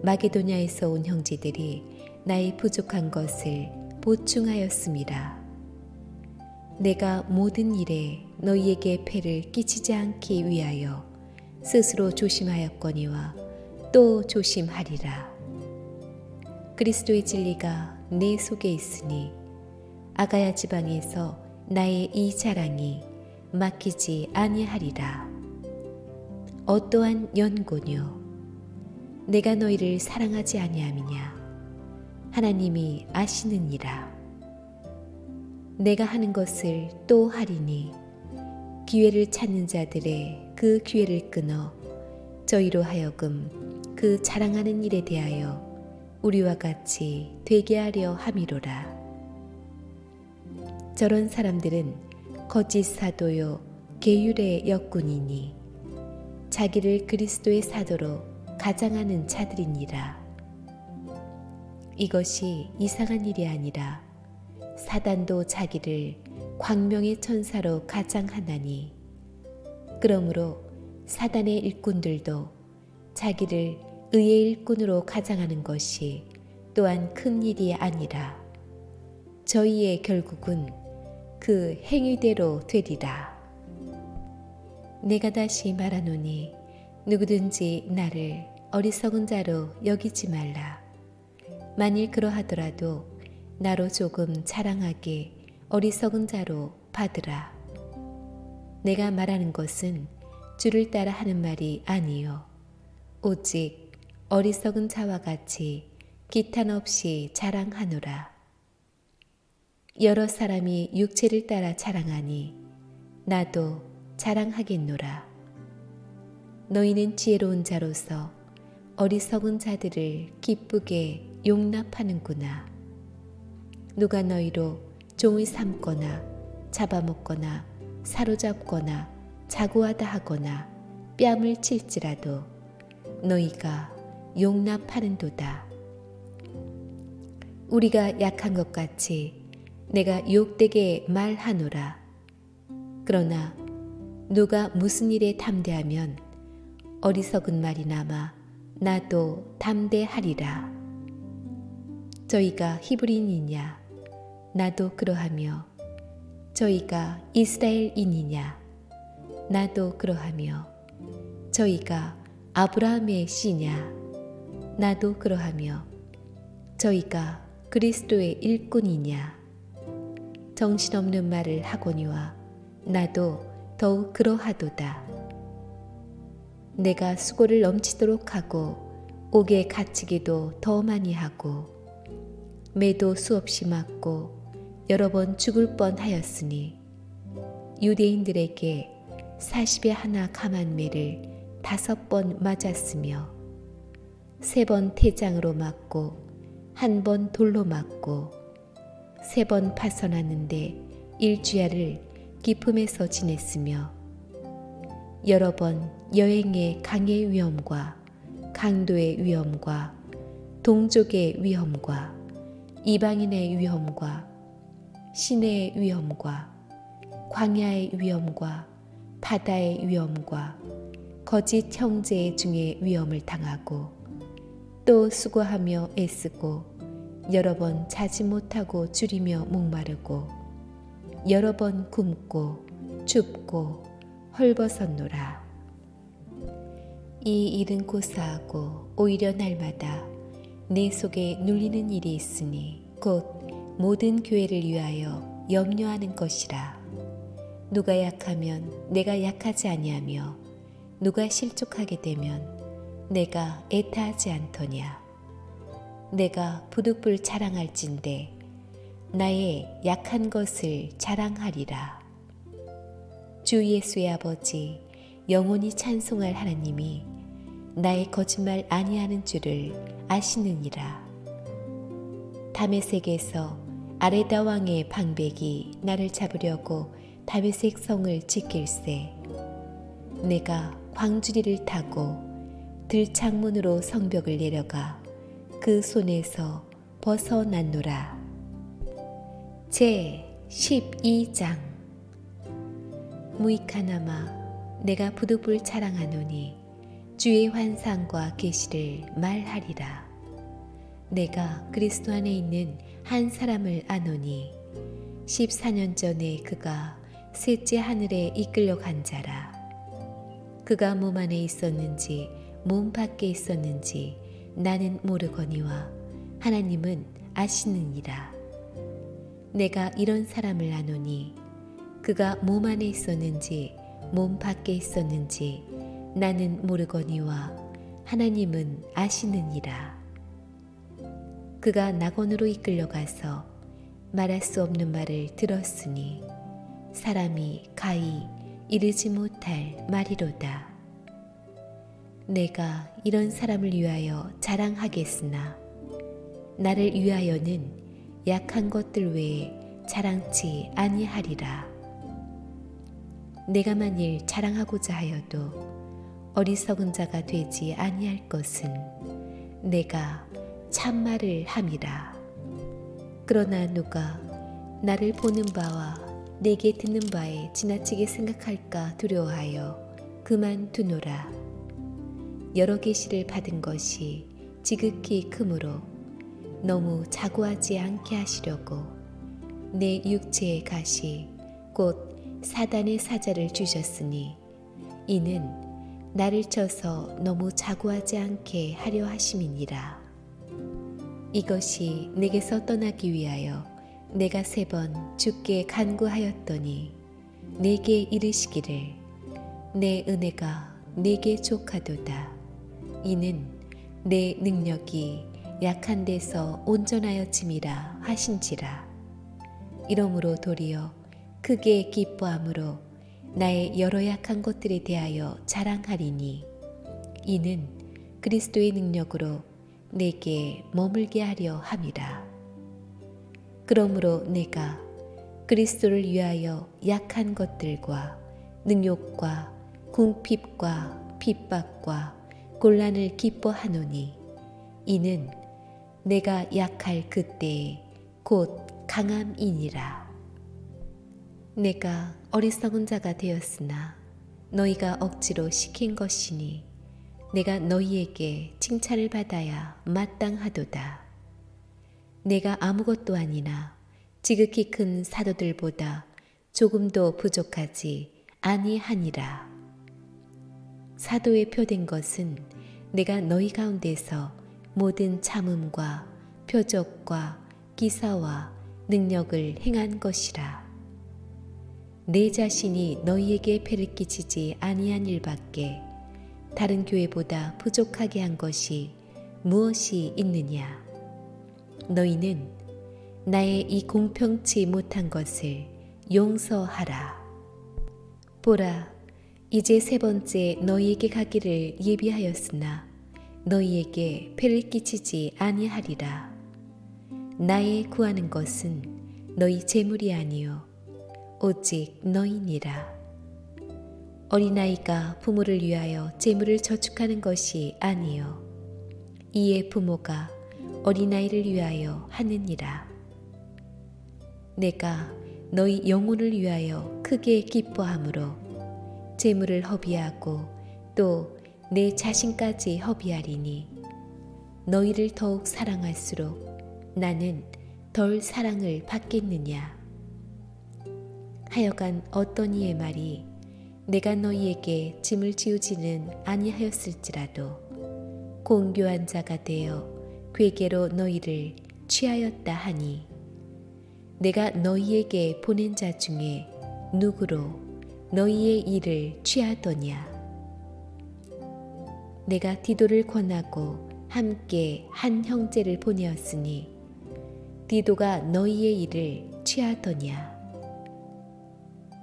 마게도냐에서 온 형제들이 나의 부족한 것을 보충하였음이라. 내가 모든 일에 너희에게 폐를 끼치지 않기 위하여 스스로 조심하였거니와 또 조심하리라. 그리스도의 진리가 내 속에 있으니 아가야 지방에서 나의 이 자랑이 막히지 아니하리라. 어떠한 연고뇨? 내가 너희를 사랑하지 아니함이냐? 하나님이 아시느니라. 내가 하는 것을 또 하리니 기회를 찾는 자들의 그 기회를 끊어 저희로 하여금 그 자랑하는 일에 대하여 우리와 같이 되게 하려 함이로라. 저런 사람들은 거짓 사도요 계율의 역군이니 자기를 그리스도의 사도로 가장하는 자들이니라. 이것이 이상한 일이 아니라 사단도 자기를 광명의 천사로 가장하나니, 그러므로 사단의 일꾼들도 자기를 의의 일꾼으로 가장하는 것이 또한 큰 일이 아니라 저희의 결국은 그 행위대로 되리라. 내가 다시 말하노니 누구든지 나를 어리석은 자로 여기지 말라. 만일 그러하더라도 나로 조금 자랑하게 어리석은 자로 받으라. 내가 말하는 것은 주를 따라 하는 말이 아니요 오직 어리석은 자와 같이 기탄 없이 자랑하노라. 여러 사람이 육체를 따라 자랑하니 나도 자랑하겠노라. 너희는 지혜로운 자로서 어리석은 자들을 기쁘게 용납하는구나. 누가 너희로 종을 삼거나 잡아먹거나 사로잡거나 자고하다 하거나 뺨을 칠지라도 너희가 용납하는도다. 우리가 약한 것 같이 내가 유혹되게 말하노라. 그러나 누가 무슨 일에 담대하면 어리석은 말이 남아 나도 담대하리라. 저희가 히브리인이냐? 나도 그러하며 저희가 이스라엘인이냐? 나도 그러하며 저희가 아브라함의 씨냐? 나도 그러하며 저희가 그리스도의 일꾼이냐? 정신없는 말을 하거니와 나도 더욱 그러하도다. 내가 수고를 넘치도록 하고 옥에 갇히기도 더 많이 하고 매도 수없이 맞고 여러 번 죽을 뻔하였으니 유대인들에게 40에 하나 감한 매를 5번 맞았으며 3번 태장으로 맞고 1번 돌로 맞고 3번 파선하는데 1주야를 기품에서 지냈으며 여러 번 여행의 강의 위험과 강도의 위험과 동족의 위험과 이방인의 위험과 시내의 위험과 광야의 위험과 바다의 위험과 거짓 형제 중의 위험을 당하고 또 수고하며 애쓰고 여러 번 자지 못하고 줄이며 목마르고 여러 번 굶고 춥고 헐벗었노라. 이 일은 고사하고 오히려 날마다 내 속에 눌리는 일이 있으니 곧 모든 교회를 위하여 염려하는 것이라. 누가 약하면 내가 약하지 아니하며 누가 실족하게 되면 내가 애타하지 않더냐. 내가 부득불 자랑할진대 나의 약한 것을 자랑하리라. 주 예수의 아버지 영원히 찬송할 하나님이 나의 거짓말 아니하는 줄을 아시느니라. 다메섹에서 아레다 왕의 방백이 나를 잡으려고 다메섹 성을 지킬세 내가 광주리를 타고 들창문으로 성벽을 내려가 그 손에서 벗어났노라. 제 12장. 무익하나마 내가 부득불 자랑하노니 주의 환상과 계시를 말하리라. 내가 그리스도 안에 있는 한 사람을 아노니 14년 전에 그가 셋째 하늘에 이끌려 간 자라. 그가 몸 안에 있었는지 몸 밖에 있었는지 나는 모르거니와 하나님은 아시느니라. 내가 이런 사람을 아노니 그가 몸 안에 있었는지 몸 밖에 있었는지 나는 모르거니와 하나님은 아시느니라. 그가 낙원으로 이끌려가서 말할 수 없는 말을 들었으니 사람이 가히 이르지 못할 말이로다. 내가 이런 사람을 위하여 자랑하겠으나 나를 위하여는 약한 것들 외에 자랑치 아니하리라. 내가 만일 자랑하고자 하여도 어리석은 자가 되지 아니할 것은 내가 참말을 함이라. 그러나 누가 나를 보는 바와 내게 듣는 바에 지나치게 생각할까 두려워하여 그만두노라. 여러 계시를 받은 것이 지극히 크므로 너무 자고하지 않게 하시려고 내 육체의 가시 곧 사단의 사자를 주셨으니 이는 나를 쳐서 너무 자고하지 않게 하려 하심이니라. 이것이 내게서 떠나기 위하여 내가 3번 주께 간구하였더니 내게 이르시기를 내 은혜가 내게 족하도다. 이는 내 능력이 약한 데서 온전하여짐이라 하신지라. 이러므로 도리어 크게 기뻐함으로 나의 여러 약한 것들에 대하여 자랑하리니 이는 그리스도의 능력으로 내게 머물게 하려 함이라. 그러므로 내가 그리스도를 위하여 약한 것들과 능욕과 궁핍과 핍박과 곤란을 기뻐하노니 이는 내가 약할 그때에 곧 강함이니라. 내가 어리석은 자가 되었으나 너희가 억지로 시킨 것이니 내가 너희에게 칭찬을 받아야 마땅하도다. 내가 아무것도 아니나 지극히 큰 사도들보다 조금도 부족하지 아니하니라. 사도의 표된 것은 내가 너희 가운데서 모든 참음과 표적과 기사와 능력을 행한 것이라. 내 자신이 너희에게 패를 끼치지 아니한 일밖에 다른 교회보다 부족하게 한 것이 무엇이 있느냐? 너희는 나의 이 공평치 못한 것을 용서하라. 보라, 이제 3번째 너희에게 가기를 예비하였으나 너희에게 패를 끼치지 아니하리라. 나의 구하는 것은 너희 재물이 아니요 오직 너희니라. 어린아이가 부모를 위하여 재물을 저축하는 것이 아니요 이에 부모가 어린아이를 위하여 하느니라. 내가 너희 영혼을 위하여 크게 기뻐함으로 재물을 허비하고 또 내 자신까지 허비하리니 너희를 더욱 사랑할수록 나는 덜 사랑을 받겠느냐. 하여간 어떤 이의 말이 내가 너희에게 짐을 지우지는 아니하였을지라도 공교한 자가 되어 괴계로 너희를 취하였다 하니 내가 너희에게 보낸 자 중에 누구로 너희의 일을 취하더냐. 내가 디도를 권하고 함께 한 형제를 보내었으니 디도가 너희의 일을 취하더냐.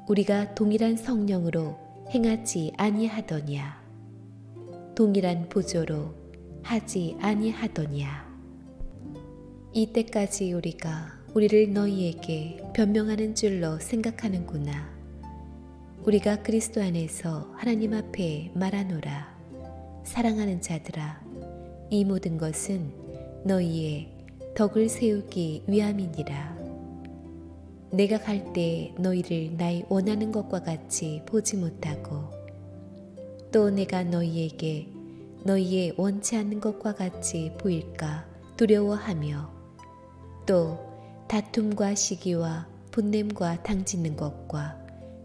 우리가 동일한 성령으로 행하지 아니하더냐. 동일한 보조로 하지 아니하더냐. 이때까지 우리를 너희에게 변명하는 줄로 생각하는구나. 우리가 그리스도 안에서 하나님 앞에 말하노라. 사랑하는 자들아, 이 모든 것은 너희의 덕을 세우기 위함이니라. 내가 갈 때 너희를 나의 원하는 것과 같이 보지 못하고 또 내가 너희에게 너희의 원치 않는 것과 같이 보일까 두려워하며 또 다툼과 시기와 분냄과 당짓는 것과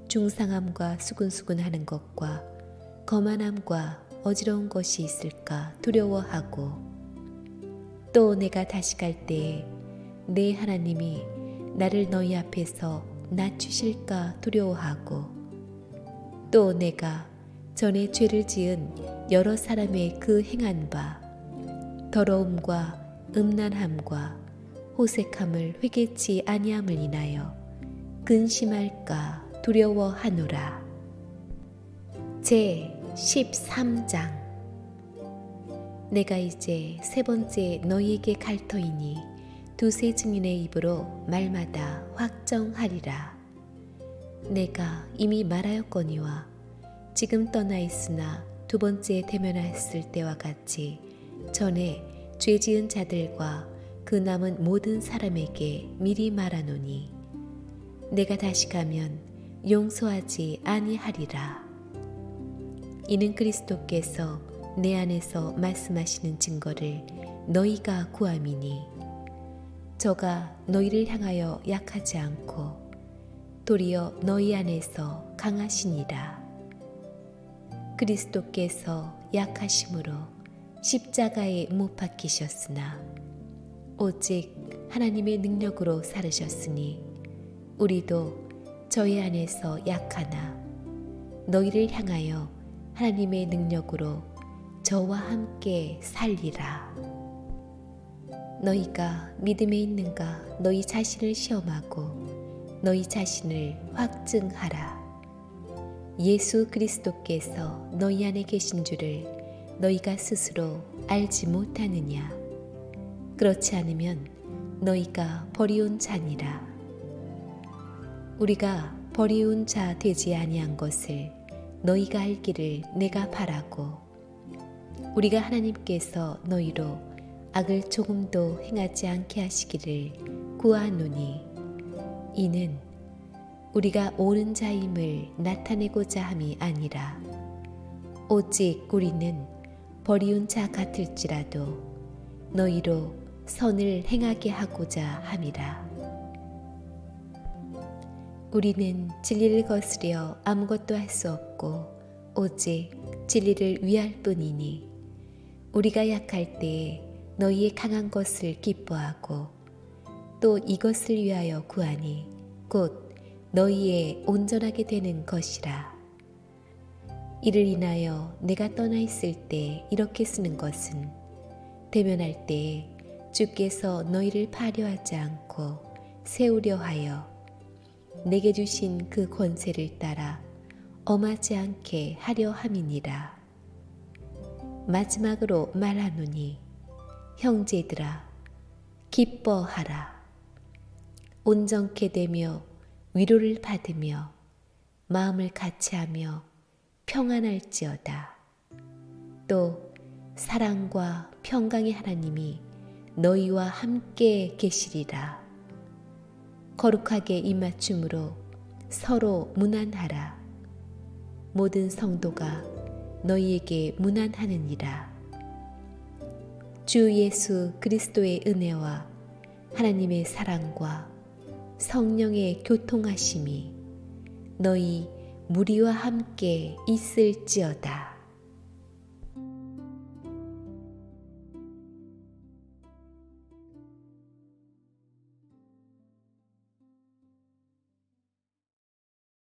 중상함과 수근수근하는 것과 거만함과 어지러운 것이 있을까 두려워하고 또 내가 다시 갈 때에 내 하나님이 나를 너희 앞에서 낮추실까 두려워하고 또 내가 전에 죄를 지은 여러 사람의 그 행한 바 더러움과 음란함과 호색함을 회개치 아니함을 인하여 근심할까 두려워하노라. 제 13장. 내가 이제 세 번째 너희에게 갈 터이니 두세 증인의 입으로 말마다 확정하리라. 내가 이미 말하였거니와 지금 떠나 있으나 두 번째 대면하였을 때와 같이 전에 죄 지은 자들과 그 남은 모든 사람에게 미리 말하노니 내가 다시 가면 용서하지 아니하리라. 이는 그리스도께서 내 안에서 말씀하시는 증거를 너희가 구함이니 저가 너희를 향하여 약하지 않고 도리어 너희 안에서 강하시니라. 그리스도께서 약하심으로 십자가에 못 박히셨으나 오직 하나님의 능력으로 살으셨으니 우리도 저희 안에서 약하나 너희를 향하여 하나님의 능력으로 저와 함께 살리라. 너희가 믿음에 있는가 너희 자신을 시험하고 너희 자신을 확증하라. 예수 그리스도께서 너희 안에 계신 줄을 너희가 스스로 알지 못하느냐? 그렇지 않으면 너희가 버리온 자니라. 우리가 버리온 자 되지 아니한 것을 너희가 알기를 내가 바라고 우리가 하나님께서 너희로 악을 조금도 행하지 않게 하시기를 구하노니 이는 우리가 옳은 자임을 나타내고자 함이 아니라 오직 우리는 버리운 자 같을지라도 너희로 선을 행하게 하고자 함이라. 우리는 진리를 거스려 아무것도 할 수 없고 오직 진리를 위할 뿐이니 우리가 약할 때에 너희의 강한 것을 기뻐하고 또 이것을 위하여 구하니 곧 너희의 온전하게 되는 것이라. 이를 인하여 내가 떠나 있을 때 이렇게 쓰는 것은 대면할 때에 주께서 너희를 파려하지 않고 세우려 하여 내게 주신 그 권세를 따라 엄하지 않게 하려 함이니라. 마지막으로 말하노니 형제들아 기뻐하라. 온전케 되며 위로를 받으며 마음을 같이하며 평안할지어다. 또 사랑과 평강의 하나님이 너희와 함께 계시리라. 거룩하게 입맞춤으로 서로 문안하라. 모든 성도가 너희에게 문안하느니라. 주 예수 그리스도의 은혜와 하나님의 사랑과 성령의 교통하심이 너희 무리와 함께 있을지어다.